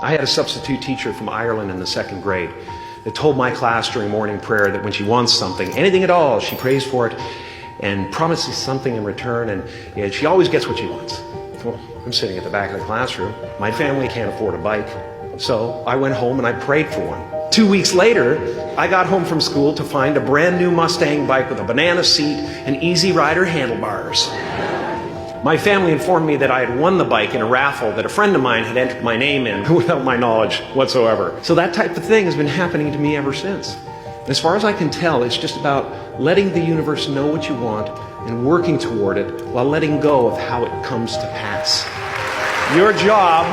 I had a substitute teacher from Ireland in the second grade that told my class during morning prayer that when she wants something, anything at all, she prays for it and promises something in return, and she always gets what she wants. Well, I'm sitting at the back of the classroom. My family can't afford a bike, so I went home and I prayed for one. 2 weeks later, I got home from school to find a brand new Mustang bike with a banana seat and Easy Rider handlebars. My family informed me that I had won the bike in a raffle that a friend of mine had entered my name in without my knowledge whatsoever. So that type of thing has been happening to me ever since. As far as I can tell, it's just about letting the universe know what you want and working toward it while letting go of how it comes to pass. Your job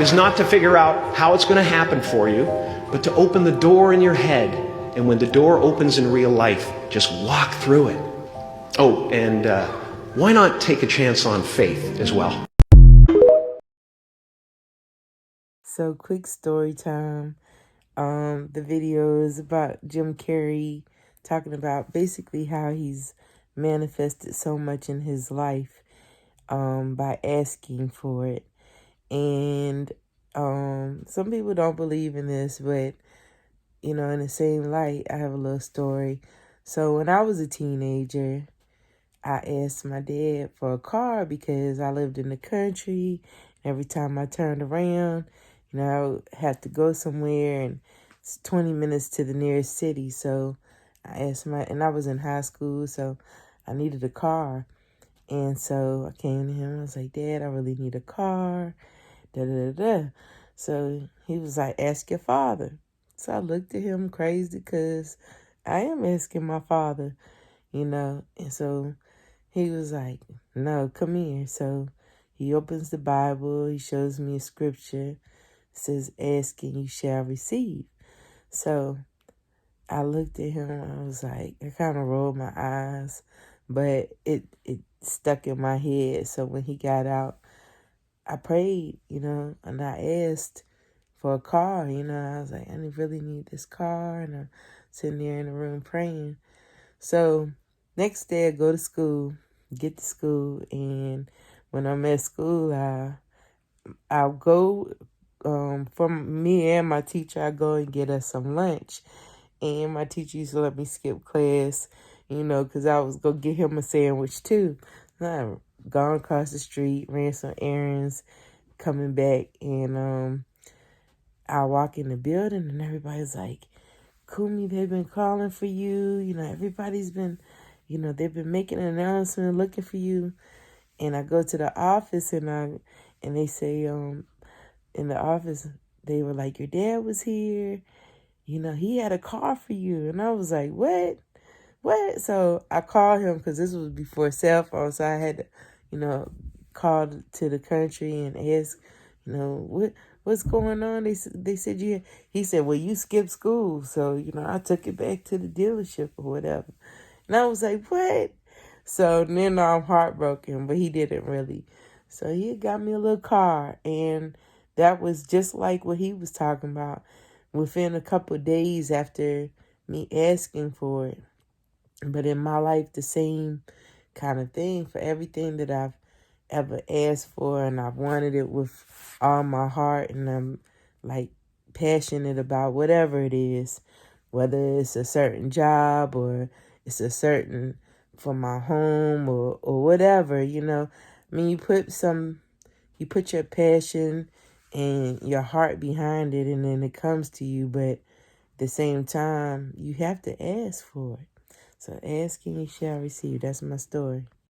is not to figure out how it's going to happen for you, but to open the door in your head. And when the door opens in real life, just walk through it. Oh, and why not take a chance on faith as well? So quick story time. The video is about Jim Carrey talking about basically how he's manifested so much in his life by asking for it. And some people don't believe in this, but in the same light, I have a little story. So when I was a teenager, I asked my dad for a car because I lived in the country. Every time I turned around, I would have to go somewhere, and it's 20 minutes to the nearest city. So I asked and I was in high school, so I needed a car. And so I came to him. I was like, Dad, I really need a car. Da da da da. So he was like, ask your father. So I looked at him crazy because I am asking my father, And so he was like, no, come here. So he opens the Bible. He shows me a scripture. It says, ask and you shall receive. So I looked at him. I was like, I kind of rolled my eyes, but it stuck in my head. So when he got out, I prayed, and I asked for a car. I was like, I really need this car. And I'm sitting there in the room praying. So next day I go to school, get to school, and when I'm at school, I'll go, from me and my teacher, I go and get us some lunch. And my teacher used to let me skip class, because I was going to get him a sandwich too. And I gone across the street, ran some errands, coming back, and I walk in the building and everybody's like, Kumi, they've been calling for you. Everybody's been, they've been making an announcement looking for you. And I go to the office and they say, in the office, they were like, your dad was here. He had a car for you. And I was like, what? What? So I called him because this was before cell phones. So I had to, call to the country and ask, what's going on? They said he said, well, you skipped school. So, I took it back to the dealership or whatever. And I was like, what? So then I'm heartbroken, but he didn't really. So he got me a little car, and that was just like what he was talking about. Within a couple of days after me asking for it. But in my life, the same kind of thing for everything that I've ever asked for, and I've wanted it with all my heart, and I'm like passionate about whatever it is, whether it's a certain job or it's a certain for my home or whatever, I mean, you put your passion and your heart behind it, and then it comes to you, but at the same time, you have to ask for it. So ask and you shall receive. That's my story.